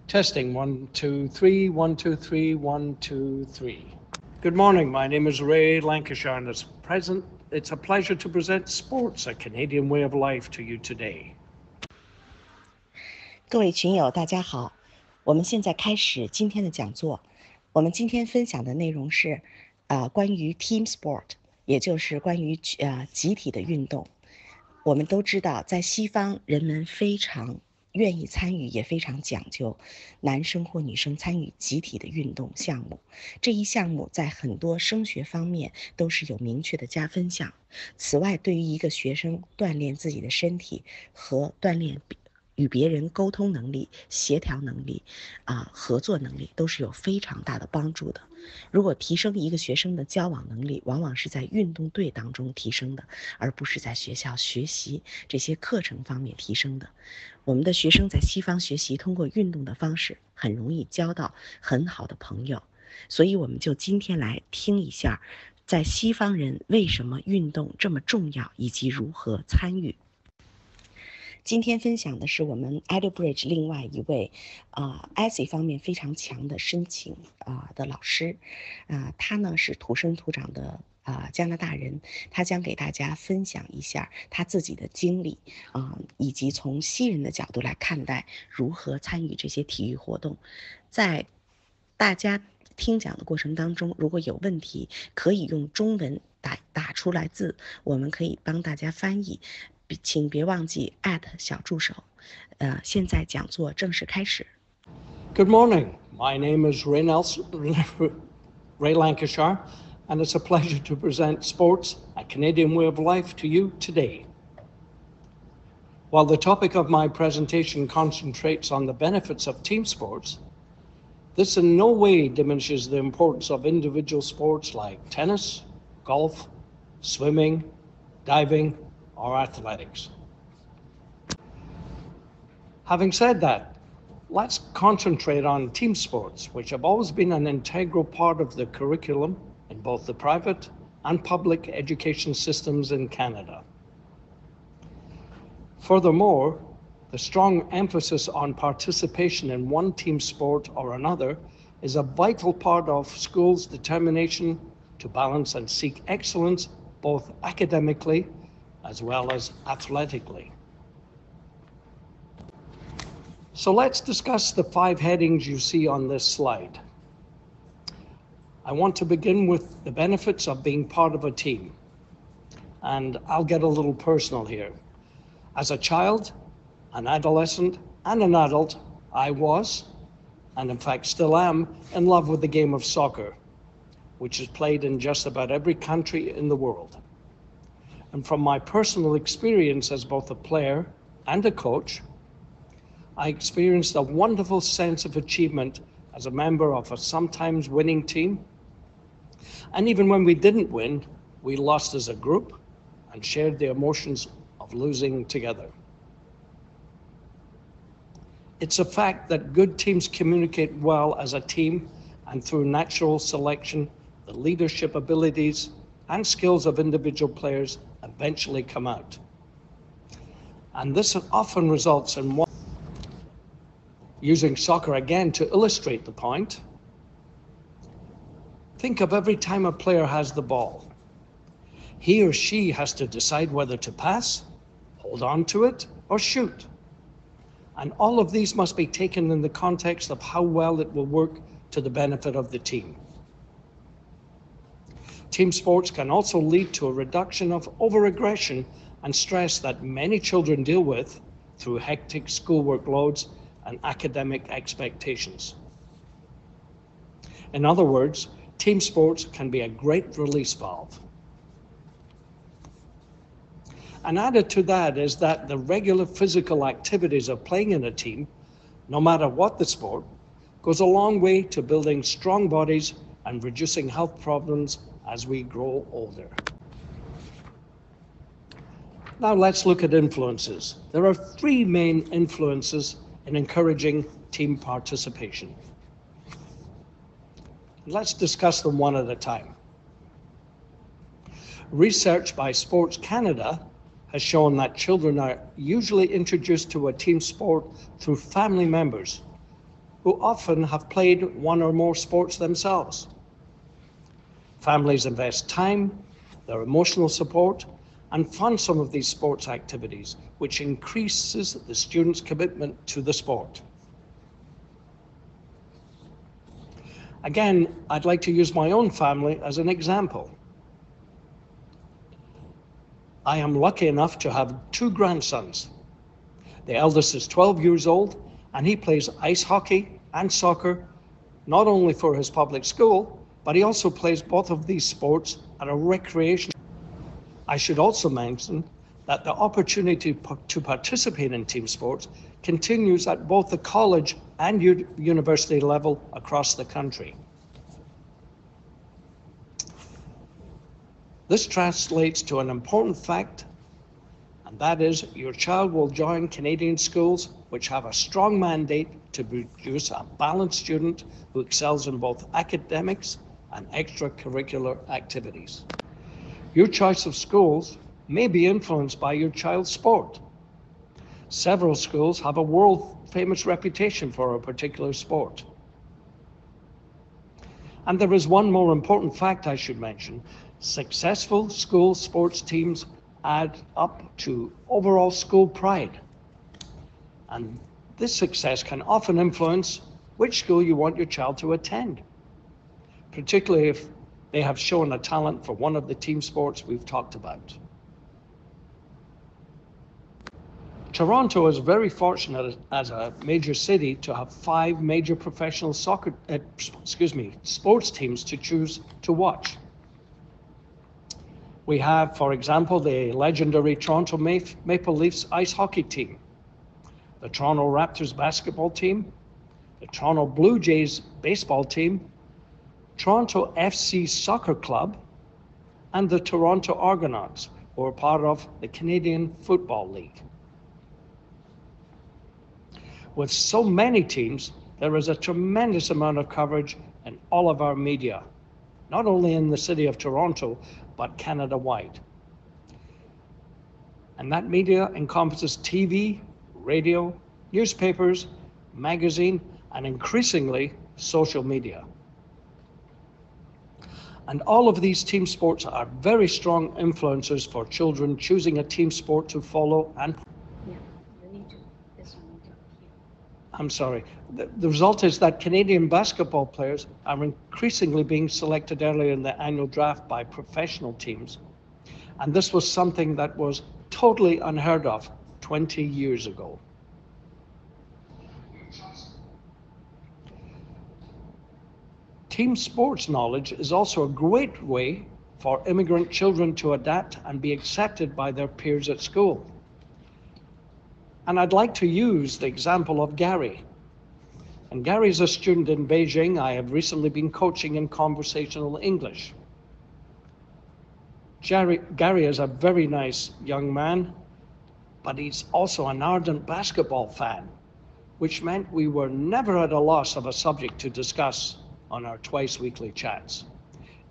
Testing, 1, 2, 3, 1, 2, 3, 1, 2, 3. Good morning, my name is Ray Lancashire, and it's a pleasure to present Sports, a Canadian way of life to you today. 各位群友，大家好，我们现在开始今天的讲座。我们今天分享的内容是，关于 team sport， 也就是关于集体的运动。我们都知道，在西方，人们非常愿意参与，也非常讲究男生或女生参与集体的运动项目。这一项目在很多升学方面都是有明确的加分项。此外，对于一个学生锻炼自己的身体和锻炼与别人沟通能力、协调能力、合作能力都是有非常大的帮助的。如果提升一个学生的交往能力，往往是在运动队当中提升的，而不是在学校学习这些课程方面提升的。我们的学生在西方学习，通过运动的方式，很容易交到很好的朋友。所以我们就今天来听一下，在西方人为什么运动这么重要，以及如何参与。今天分享的是我们 Edinburgh 另外一位essay 方面非常强的申请的老师，他呢是土生土长的加拿大人，他将给大家分享一下他自己的经历以及从西人的角度来看待如何参与这些体育活动。在大家听讲的过程当中，如果有问题，可以用中文打出来字，我们可以帮大家翻译。请别忘记 小助手。现在讲座正式开始。Good morning. My name is Ray Lancashire, and it's a pleasure to present Sports, a Canadian way of life to you today. While the topic of my presentation concentrates on the benefits of team sports, this in no way diminishes the importance of individual sports like tennis, golf, swimming, diving, or athletics. Having said that, let's concentrate on team sports, which have always been an integral part of the curriculum in both the private and public education systems in Canada. Furthermore, the strong emphasis on participation in one team sport or another is a vital part of schools' determination to balance and seek excellence both academically as well as athletically. So let's discuss the 5 headings you see on this slide. I want to begin with the benefits of being part of a team. And I'll get a little personal here. As a child, an adolescent, and an adult, I was, and in fact still am, in love with the game of soccer, which is played in just about every country in the world. And from my personal experience as both a player and a coach, I experienced a wonderful sense of achievement as a member of a sometimes winning team. And even when we didn't win, we lost as a group and shared the emotions of losing together. It's a fact that good teams communicate well as a team, and through natural selection, the leadership abilities and skills of individual players eventually come out. And this often results in using soccer again to illustrate the point. Think of every time a player has the ball. He or she has to decide whether to pass, hold on to it, or shoot. And all of these must be taken in the context of how well it will work to the benefit of the team. Team sports can also lead to a reduction of overaggression and stress that many children deal with through hectic schoolwork loads and academic expectations. In other words, team sports can be a great release valve. And added to that is that the regular physical activities of playing in a team, no matter what the sport, goes a long way to building strong bodies and reducing health problems as we grow older. Now let's look at influences. There are 3 main influences in encouraging team participation. Let's discuss them one at a time. Research by Sports Canada has shown that children are usually introduced to a team sport through family members, who often have played one or more sports themselves. Families invest time, their emotional support, and fund some of these sports activities, which increases the students' commitment to the sport. Again, I'd like to use my own family as an example. I am lucky enough to have 2 grandsons. The eldest is 12 years old, and he plays ice hockey and soccer, not only for his public school, but he also plays both of these sports at a recreation. I should also mention that the opportunity to participate in team sports continues at both the college and university level across the country. This translates to an important fact, and that is your child will join Canadian schools which have a strong mandate to produce a balanced student who excels in both academics and extracurricular activities. Your choice of schools may be influenced by your child's sport. Several schools have a world-famous reputation for a particular sport. And there is one more important fact I should mention. Successful school sports teams add up to overall school pride. And this success can often influence which school you want your child to attend, particularly if they have shown a talent for one of the team sports we've talked about. Toronto is very fortunate as a major city to have 5 major professional sports teams to choose to watch. We have, for example, the legendary Toronto Maple Leafs ice hockey team, the Toronto Raptors basketball team, the Toronto Blue Jays baseball team, Toronto FC Soccer Club, and the Toronto Argonauts, who are part of the Canadian Football League. With so many teams, there is a tremendous amount of coverage in all of our media, not only in the city of Toronto, but Canada-wide. And that media encompasses TV, radio, newspapers, magazine, and increasingly social media. And all of these team sports are very strong influencers for children choosing a team sport to follow and The result is that Canadian basketball players are increasingly being selected earlier in the annual draft by professional teams. And this was something that was totally unheard of 20 years ago. Team sports knowledge is also a great way for immigrant children to adapt and be accepted by their peers at school. And I'd like to use the example of Gary. And Gary is a student in Beijing. I have recently been coaching in conversational English. Gary is a very nice young man, but he's also an ardent basketball fan, which meant we were never at a loss of a subject to discuss on our twice-weekly chats.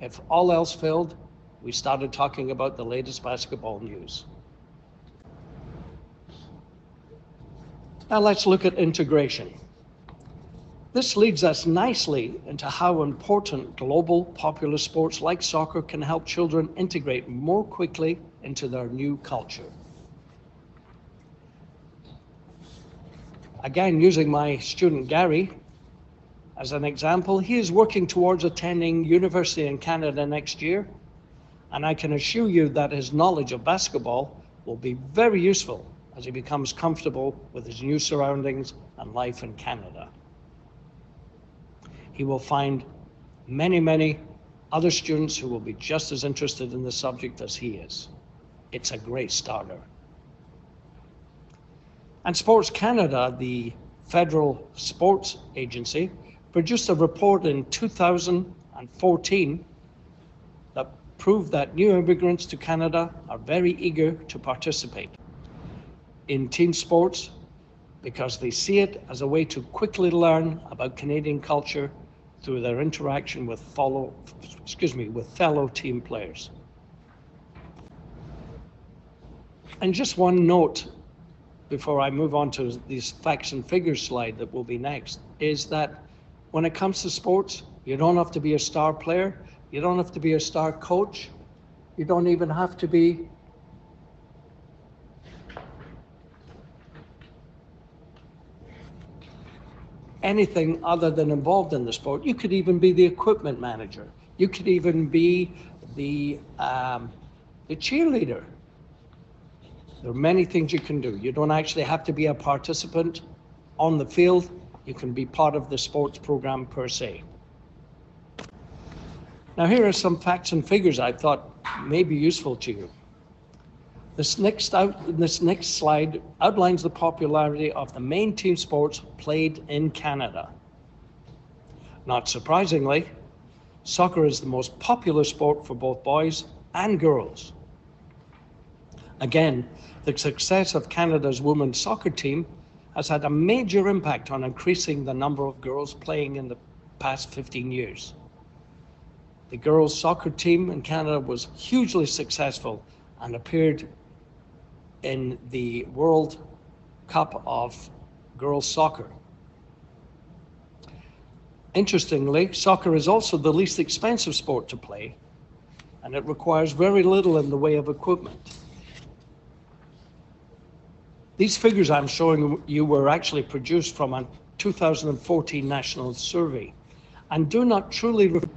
If all else failed, we started talking about the latest basketball news. Now let's look at integration. This leads us nicely into how important global popular sports like soccer can help children integrate more quickly into their new culture. Again, using my student Gary as an example, he is working towards attending university in Canada next year, and I can assure you that his knowledge of basketball will be very useful as he becomes comfortable with his new surroundings and life in Canada. He will find many other students who will be just as interested in the subject as he is. It's a great starter. And Sports Canada, the federal sports agency, produced a report in 2014 that proved that new immigrants to Canada are very eager to participate in team sports because they see it as a way to quickly learn about Canadian culture through their interaction with fellow team players. And just one note before I move on to these facts and figures slide that will be next, is that when it comes to sports, you don't have to be a star player, you don't have to be a star coach, you don't even have to be anything other than involved in the sport. You could even be the equipment manager. You could even be the cheerleader. There are many things you can do. You don't actually have to be a participant on the field. You can be part of the sports program per se. Now here are some facts and figures I thought may be useful to you. This next slide outlines the popularity of the main team sports played in Canada. Not surprisingly, soccer is the most popular sport for both boys and girls. Again, the success of Canada's women's soccer team has had a major impact on increasing the number of girls playing in the past 15 years. The girls' soccer team in Canada was hugely successful and appeared in the World Cup of girls' soccer. Interestingly, soccer is also the least expensive sport to play, and it requires very little in the way of equipment. These figures I'm showing you were actually produced from a 2014 national survey and do not truly reflect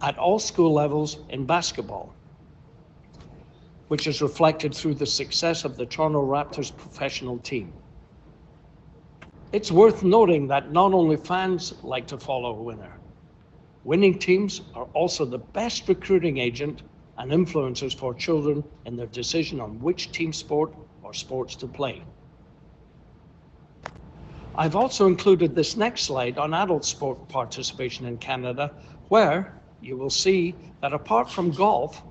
at all school levels in basketball, which is reflected through the success of the Toronto Raptors professional team. It's worth noting that not only fans like to follow a winner, winning teams are also the best recruiting agent and influencers for children in their decision on which team sport or sports to play. I've also included this next slide on adult sport participation in Canada, where you will see that apart from golf,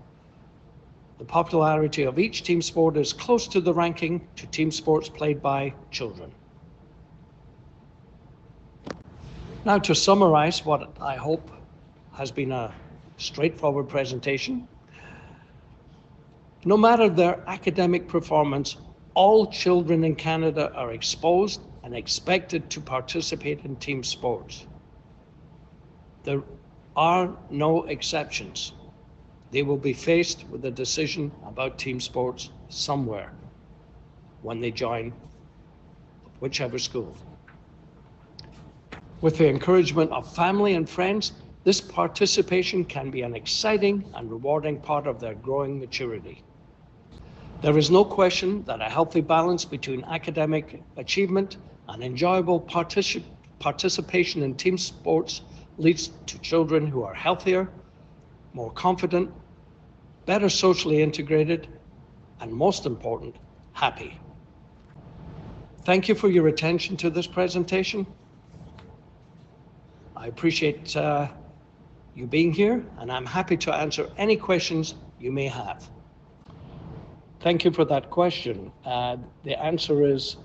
the popularity of each team sport is close to the ranking to team sports played by children. Now, to summarize what I hope has been a straightforward presentation, no matter their academic performance, all children in Canada are exposed and expected to participate in team sports. There are no exceptions. They will be faced with a decision about team sports somewhere when they join whichever school. With the encouragement of family and friends, this participation can be an exciting and rewarding part of their growing maturity. There is no question that a healthy balance between academic achievement and enjoyable participation in team sports leads to children who are healthier, more confident, better socially integrated, and most important, happy. Thank you for your attention to this presentation. I appreciate you being here, and I'm happy to answer any questions you may have. Thank you for that question. The answer is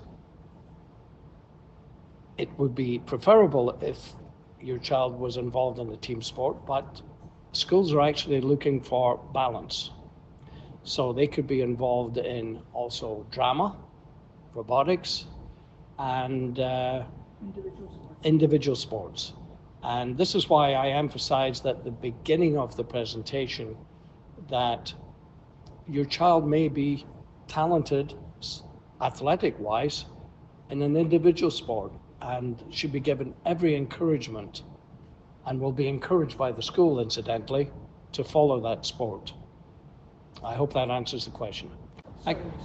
it would be preferable if your child was involved in a team sport, but schools are actually looking for balance. So they could be involved in also drama, robotics, and individual sports. And this is why I emphasized at the beginning of the presentation that your child may be talented athletic-wise in an individual sport and should be given every encouragement, and will be encouraged by the school, incidentally, to follow that sport. I hope that answers the question.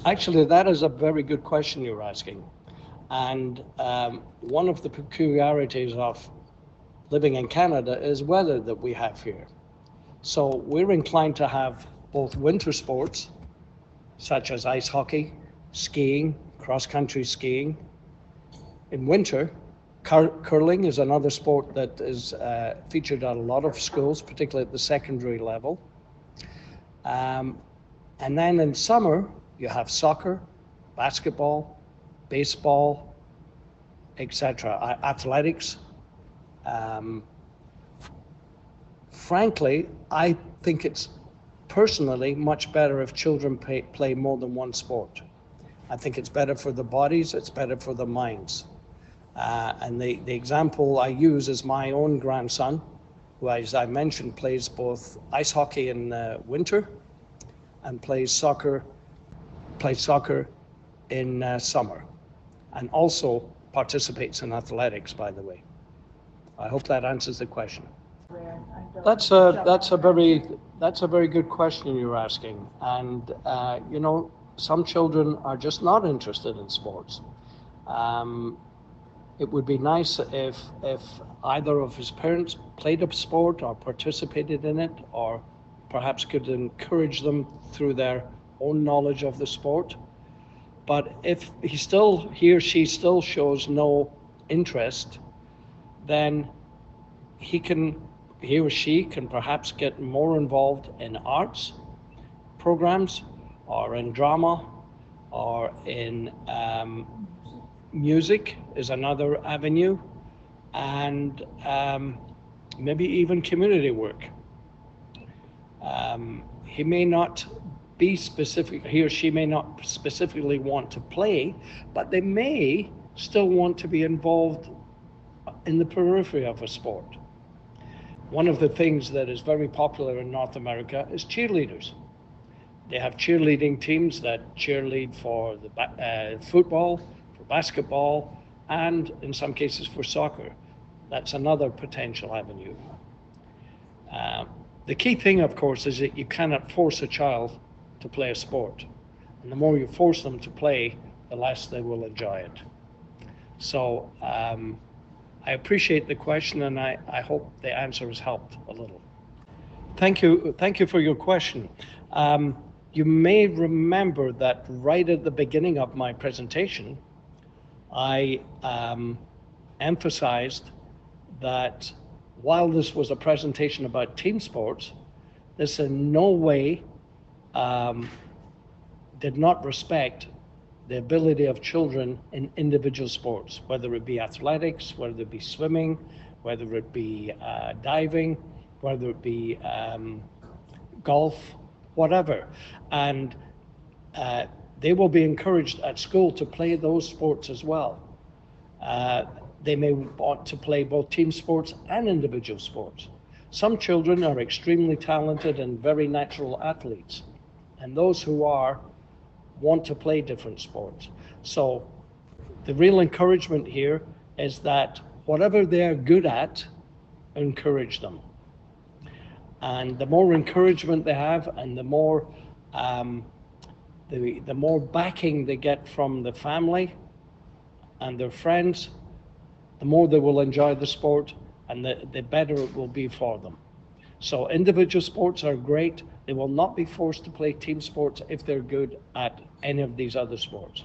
Actually, that is a very good question you're asking. And one of the peculiarities of living in Canada is weather that we have here. So we're inclined to have both winter sports, such as ice hockey, skiing, cross-country skiing. In winter, curling is another sport that is featured at a lot of schools, particularly at the secondary level. And then in summer, you have soccer, basketball, baseball, etc., athletics. Frankly, I think it's personally much better if children play more than one sport. I think it's better for the bodies, it's better for the minds. And the example I use is my own grandson, who, as I mentioned, plays both ice hockey in the winter and plays soccer in summer, and also participates in athletics, by the way. I hope that answers the question. That's a very good question you're asking, and you know, some children are just not interested in sports. It would be nice if either of his parents played a sport or participated in it, or perhaps could encourage them through their own knowledge of the sport. But if he or she still shows no interest, then he or she can perhaps get more involved in arts programs, or in drama, or in music is another avenue, and maybe even community work. He or she may not specifically want to play, but they may still want to be involved in the periphery of a sport. One of the things that is very popular in North America is cheerleaders. They have cheerleading teams that cheerlead for the football, for basketball, and in some cases for soccer. That's another potential avenue. The key thing, of course, is that you cannot force a child to play a sport. And the more you force them to play, the less they will enjoy it. So I appreciate the question, and I hope the answer has helped a little. Thank you for your question. You may remember that right at the beginning of my presentation, I emphasized that while this was a presentation about team sports, this in no way did not respect the ability of children in individual sports, whether it be athletics, whether it be swimming, whether it be diving, whether it be golf, whatever. And they will be encouraged at school to play those sports as well. They may want to play both team sports and individual sports. Some children are extremely talented and very natural athletes, and those who want to play different sports. So the real encouragement here is that whatever they're good at, encourage them. And the more encouragement they have, and the more backing they get from the family and their friends, the more they will enjoy the sport, and the better it will be for them. So individual sports are great. They will not be forced to play team sports if they're good at any of these other sports.